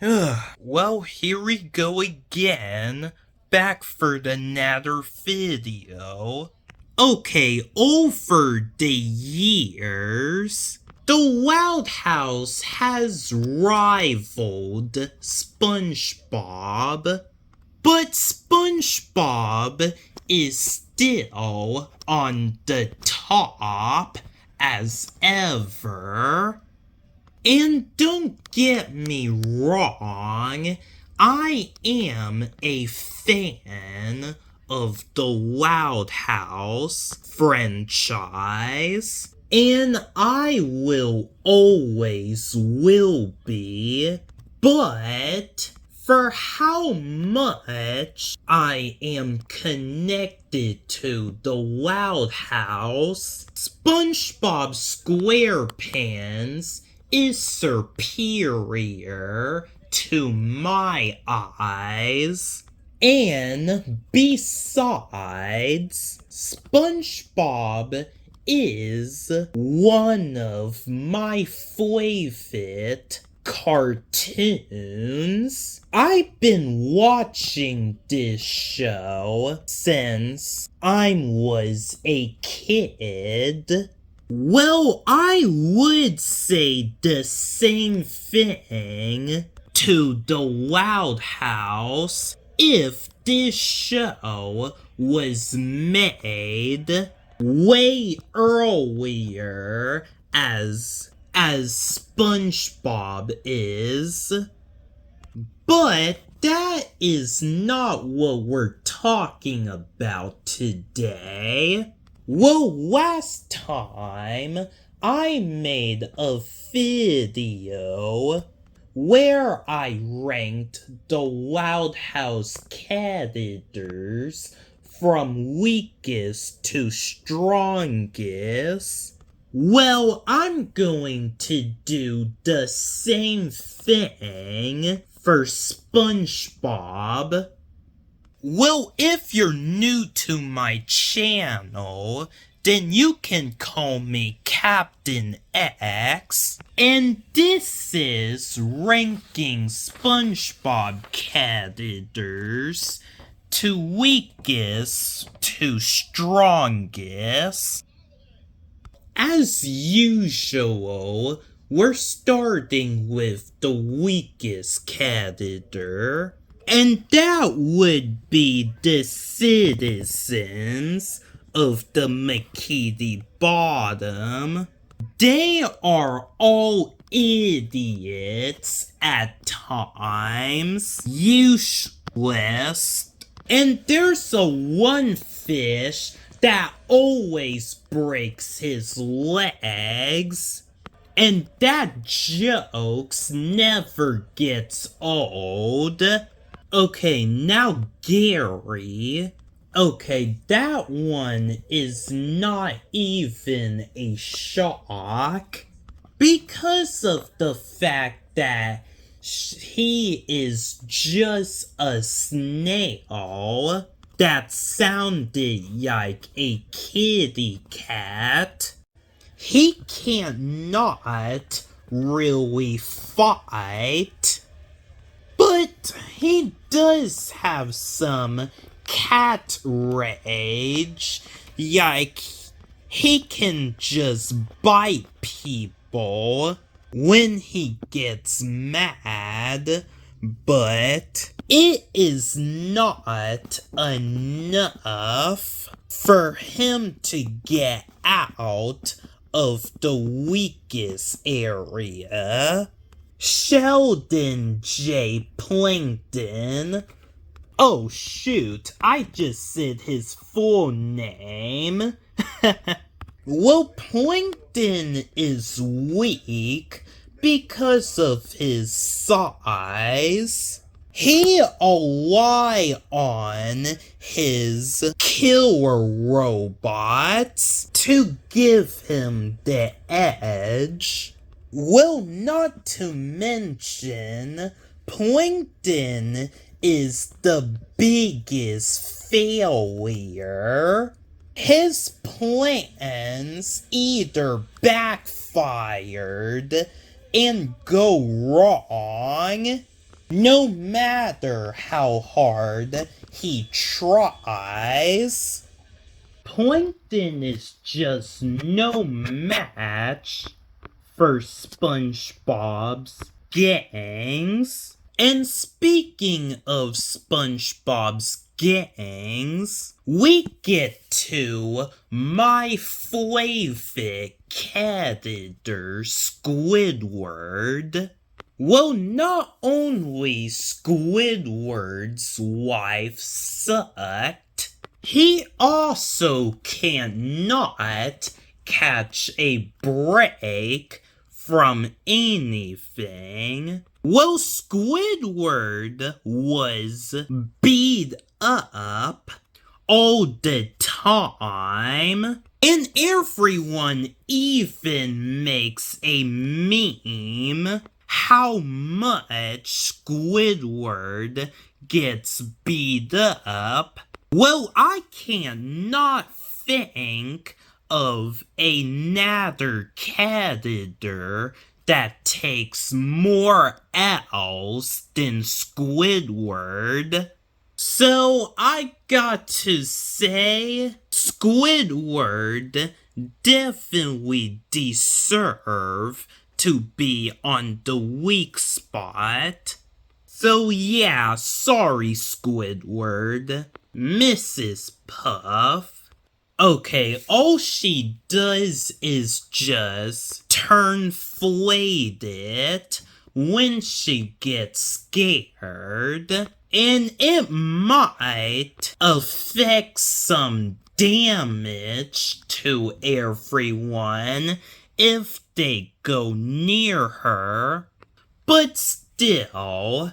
Well, here we go again, back for another video. Okay, over the years, the Wild House has rivaled Spongebob, but Spongebob is still on the top as ever. And don't get me wrong, I am a fan of the Wild House franchise, and I will always will be, but for how much I am connected to the Wild House, SpongeBob SquarePants is superior to my eyes. And besides, SpongeBob is one of my favorite cartoons. I've been watching this show since I was a kid. Well, I would say the same thing to the Wild House if this show was made way earlier as SpongeBob is. But that is not what we're talking about today. Well, last time I made a video where I ranked the Wild House characters from weakest to strongest. Well, I'm going to do the same thing for SpongeBob. Well, if you're new to my channel, then you can call me Captain X, and this is ranking SpongeBob characters to weakest to strongest. As usual, we're starting with the weakest character, and that would be the citizens of the Bikini Bottom. They are all idiots at times, useless, and there's one fish that always breaks his legs, and that jokes never gets old. Okay, now Gary. Okay, that one is not even a shock because of the fact that he is just a snail that sounded like a kitty cat. He cannot really fight, but he does have some cat rage, like he can just bite people when he gets mad, but it is not enough for him to get out of the weakest area. Sheldon J. Plankton. Oh shoot, I just said his full name. Well, Plankton is weak because of his size. He rely on his killer robots to give him the edge. Well, not to mention, Plankton is the biggest failure. His plans either backfired and go wrong, no matter how hard he tries. Plankton is just no match for SpongeBob's gangs. And speaking of SpongeBob's gangs, we get to my favorite character, Squidward. Well, not only Squidward's wife sucked, he also cannot catch a break from anything. Well, Squidward was beat up all the time, and everyone even makes a meme how much Squidward gets beat up. Well, I cannot think of another character that takes more L's than Squidward. So I got to say, Squidward definitely deserve to be on the weak spot. So yeah, sorry Squidward. Mrs. Puff. Okay, all she does is just turn faded when she gets scared, and it might affect some damage to everyone if they go near her. But still,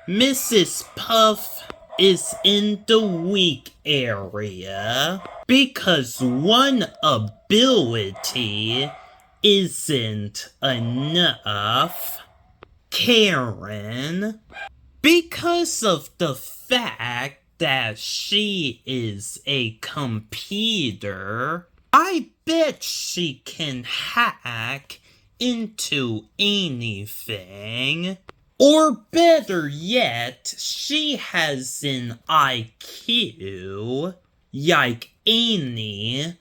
Mrs. Puff is in the weak area because one ability isn't enough. Karen, because of the fact that she is a computer, I bet she can hack into anything. Or better yet, she has an IQ like any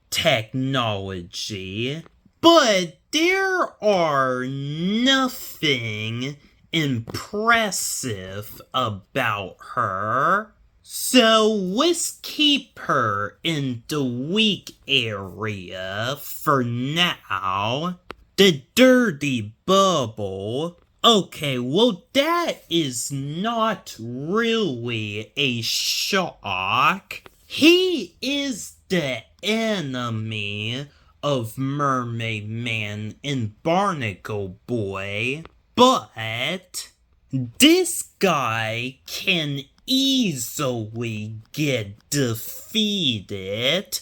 technology. But there are nothing impressive about her. So let's keep her in the weak area for now. The dirty bubble. Okay, well that is not really a shock. He is the enemy of Mermaid Man and Barnacle Boy, but this guy can easily get defeated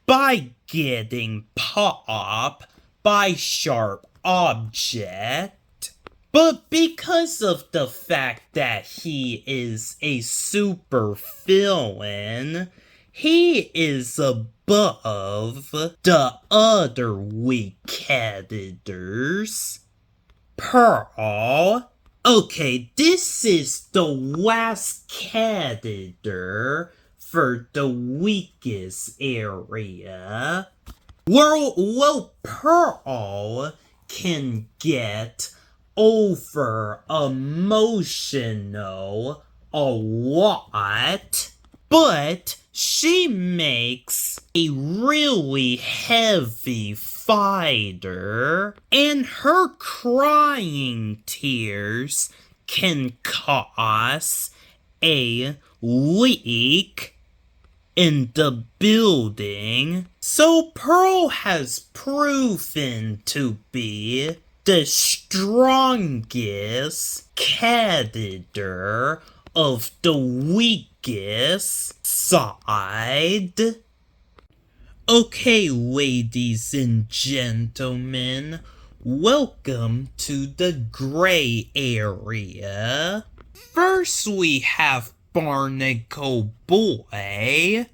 by getting popped by sharp object. But because of the fact that he is a super villain, he is above the other weak characters. Pearl. Okay, this is the last character for the weakest area. Well, Pearl can get over emotional a lot, but she makes a really heavy fighter, and her crying tears can cause a leak in the building. So Pearl has proven to be the strongest character of the weakest side. Okay, ladies and gentlemen, welcome to the gray area. First we have Barnacle Boy.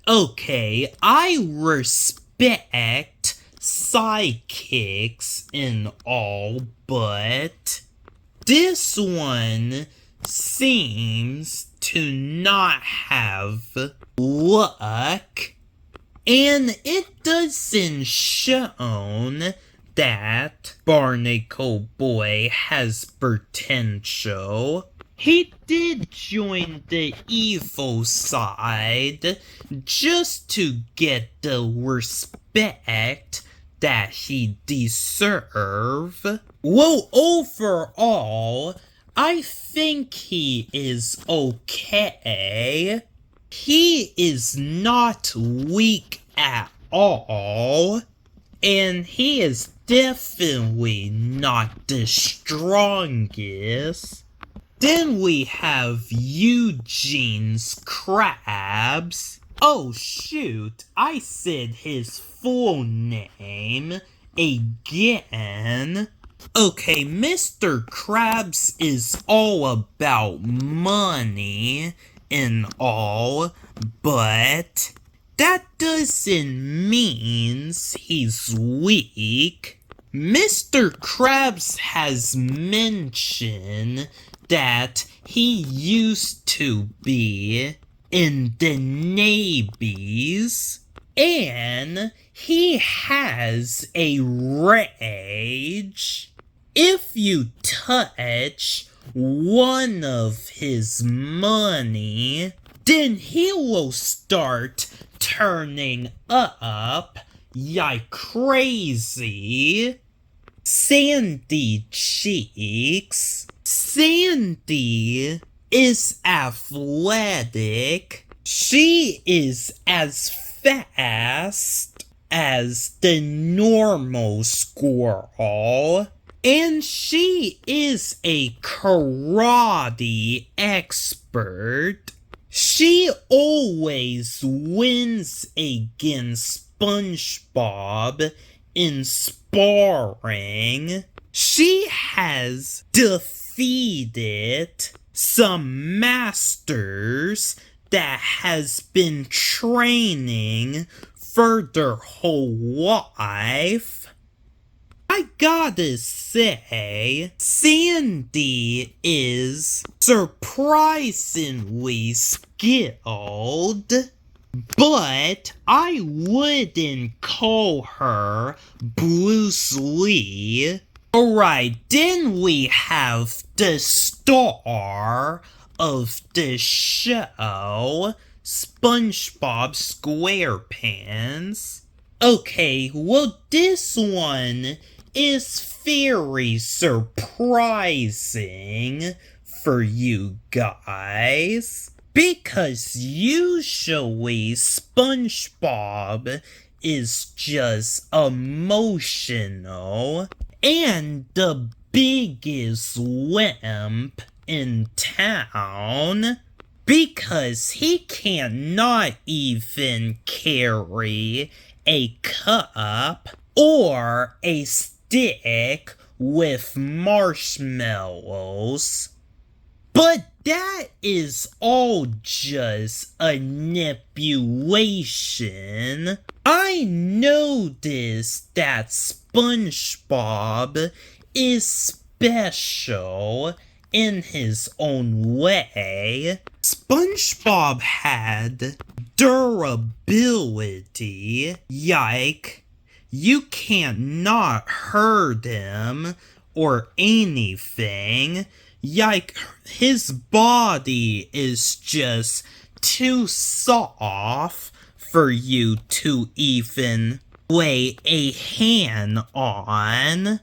Okay, I respect sidekicks and all, but this one seems to not have luck, and it doesn't show that Barnacle Boy has potential. He did join the evil side just to get the respect that he deserves. Well, overall, I think he is okay. He is not weak at all, and he is definitely not the strongest. Then we have Eugene's Krabs. Oh shoot, I said his full name again. Okay, Mr. Krabs is all about money and all, but that doesn't mean he's weak. Mr. Krabs has mentioned that he used to be in the navies, and he has a rage. If you touch one of his money, then he will start turning up like crazy. Sandy Cheeks. Sandy is athletic. She is as fast as the normal squirrel. And she is a karate expert. She always wins against Spongebob in sparring. She has defeated some masters that has been training for their whole life. I gotta say, Sandy is surprisingly skilled, but I wouldn't call her Bruce Lee. Alright, then we have the star of the show, SpongeBob SquarePants. Okay, well, this one is very surprising for you guys, because usually SpongeBob is just emotional and the biggest wimp in town, because he cannot even carry a cup or a stick with marshmallows. But that is all just a manipulation. I noticed that SpongeBob is special in his own way. SpongeBob had durability, like you can't not hurt him or anything. Like, his body is just too soft for you to even lay a hand on.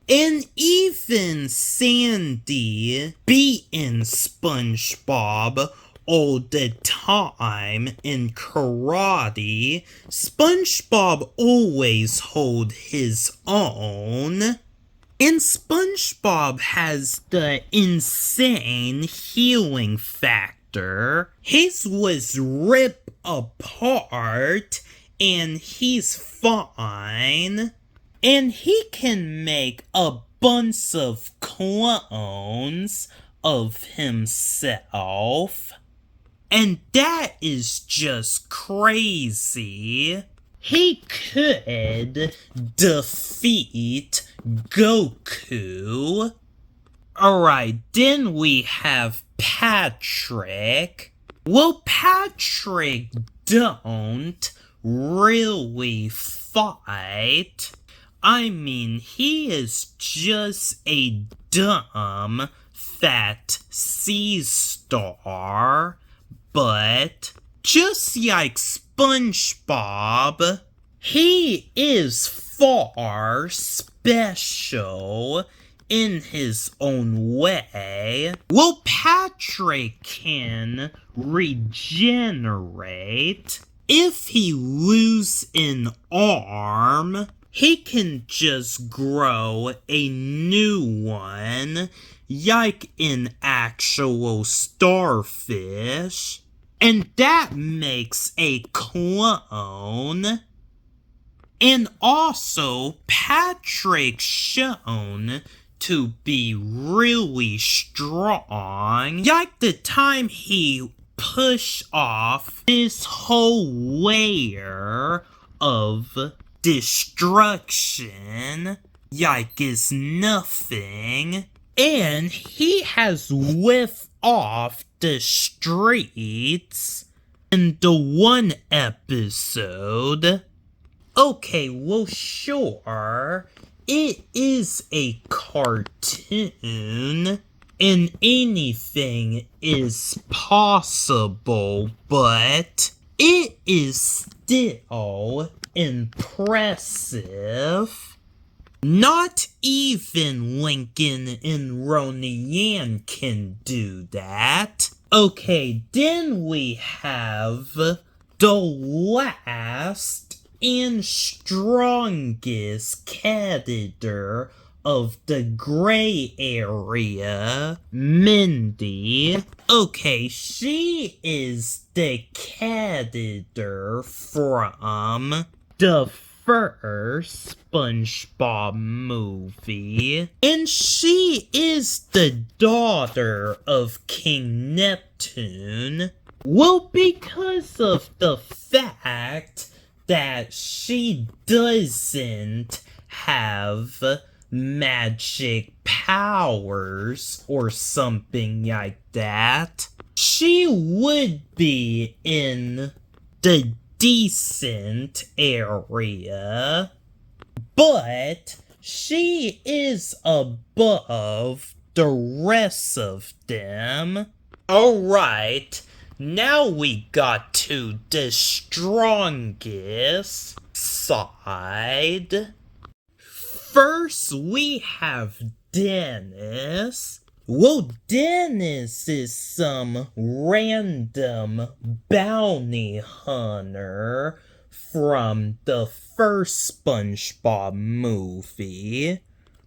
And even Sandy beating SpongeBob all the time in karate, SpongeBob always hold his own. And SpongeBob has the insane healing factor. His was ripped apart, and he's fine. And he can make a bunch of clones of himself. And that is just crazy. He could defeat Goku. Alright, then we have Patrick. Well, Patrick don't really fight. I mean, he is just a dumb, fat sea star. But, just like Spongebob, he is far special in his own way. Well, Patrick can regenerate. If he loses an arm, he can just grow a new one, like an actual starfish. And that makes a clone. And also, Patrick's shown to be really strong. Like the time he pushed off this whole layer of destruction like it's nothing. And he has whiffed off the streets in the one episode. Okay, well, sure, it is a cartoon, and anything is possible, but it is still impressive. Not even Lincoln and Ronian can do that. Okay, then we have the last and strongest character of the gray area, Mindy. Okay, she is the character from the first SpongeBob movie, and she is the daughter of King Neptune. Well, because of the fact that she doesn't have magic powers or something like that, she would be in the decent area, but she is above the rest of them. Alright, now we got to the strongest side. First, we have Dennis. Well, Dennis is some random bounty hunter from the first SpongeBob movie.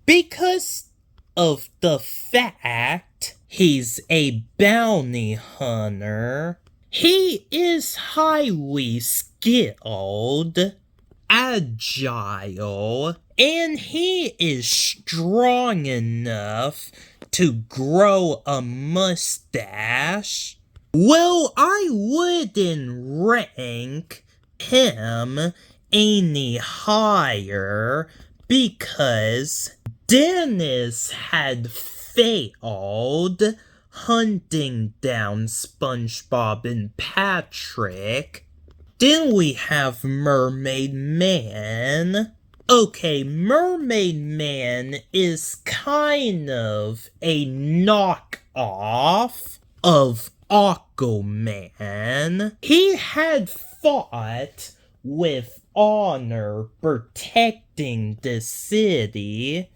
Because of the fact he's a bounty hunter, he is highly skilled, agile, and he is strong enough to grow a mustache. Well, I wouldn't rank him any higher because Dennis had failed hunting down SpongeBob and Patrick. Then we have Mermaid Man. Okay, Mermaid Man is kind of a knockoff of Aquaman. He had fought with honor protecting the city,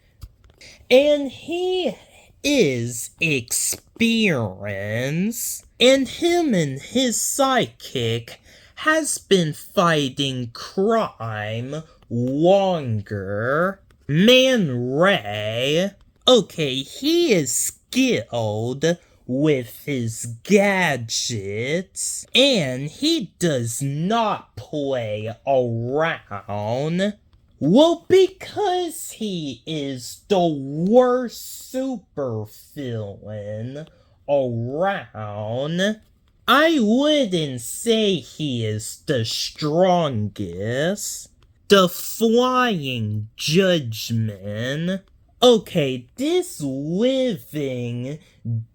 and he is experienced, and him and his sidekick has been fighting crime longer. Man Ray, okay, he is skilled with his gadgets, and he does not play around. Well, because he is the worst supervillain around, I wouldn't say he is the strongest. The Flying Judgment. Okay, this living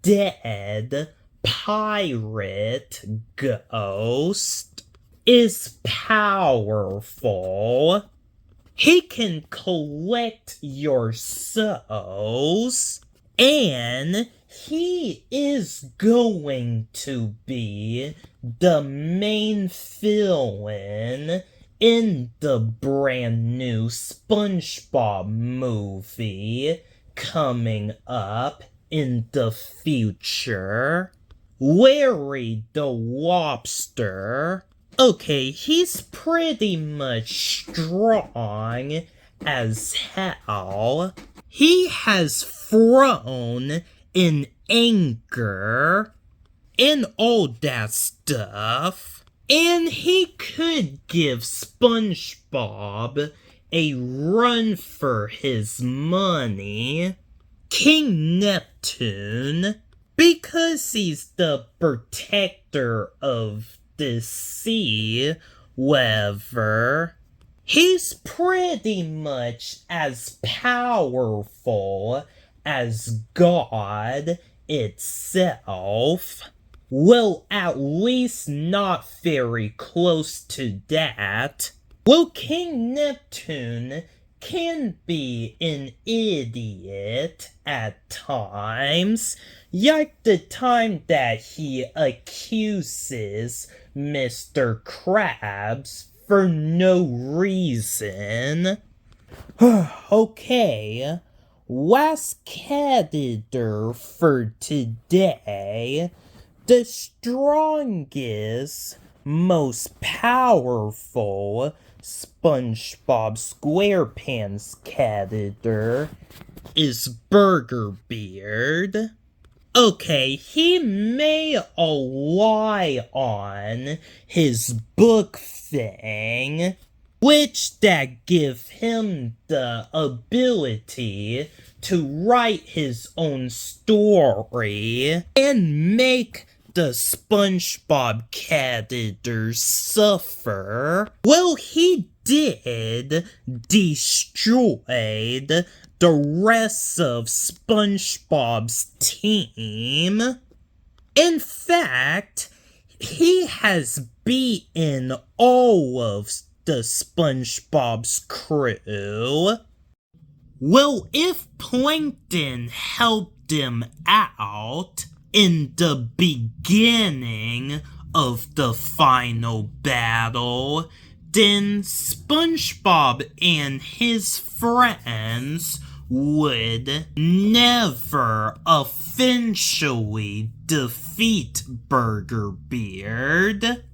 dead pirate ghost is powerful. He can collect your souls, and he is going to be the main villain in the brand new Spongebob movie coming up in the future. Larry the Lobster. Okay, he's pretty much strong as hell. He has thrown in anger and all that stuff. And he could give SpongeBob a run for his money. King Neptune, because he's the protector of the sea, whatever, he's pretty much as powerful as God itself. Well, at least not very close to that. Well, King Neptune can be an idiot at times, like the time that he accuses Mr. Krabs for no reason. Okay, last candidate for today. The strongest, most powerful SpongeBob Squarepants candidate is Burger Beard. Okay, he may rely on his book thing, which that give him the ability to write his own story and make the SpongeBob characters suffer. Well, he did destroy the rest of SpongeBob's team. In fact, he has beaten all of the SpongeBob's crew. Well, if Plankton helped him out in the beginning of the final battle, then SpongeBob and his friends would never officially defeat Burger Beard.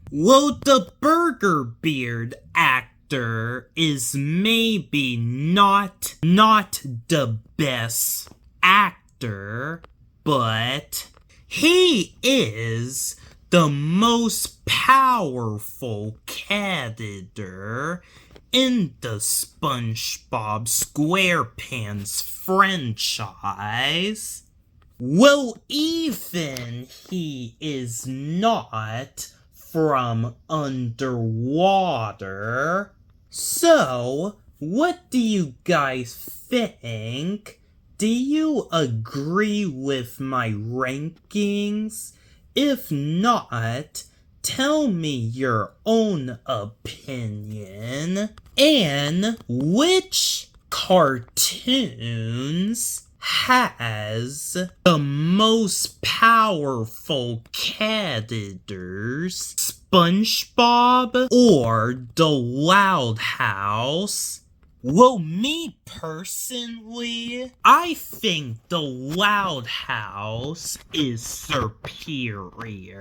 Well, the Burger Beard actor is maybe not the best actor, but he is the most powerful character in the SpongeBob SquarePants franchise. Well, even he is not from underwater. So, what do you guys think? Do you agree with my rankings? If not, tell me your own opinion. And which cartoons has the most powerful characters? SpongeBob or the Loud House? Well, me personally, I think the Loud House is superior.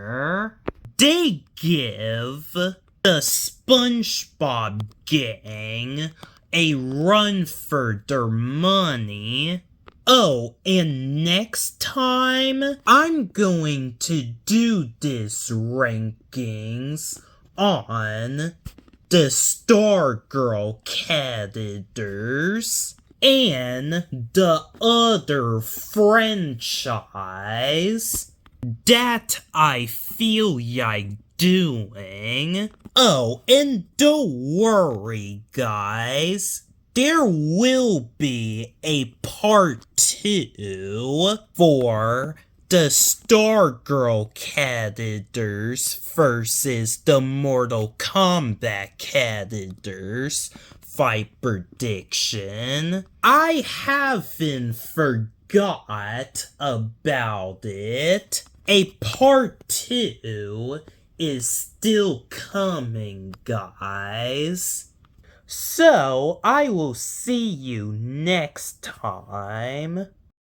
They give the SpongeBob gang a run for their money. Oh, and next time, I'm going to do this rankings on the Stargirl characters and the other franchise that I feel like doing. Oh, and don't worry, guys. There will be a part 2 for the Stargirl characters versus the Mortal Kombat characters fight prediction. I haven't forgot about it. A part 2 is still coming, guys. So, I will see you next time.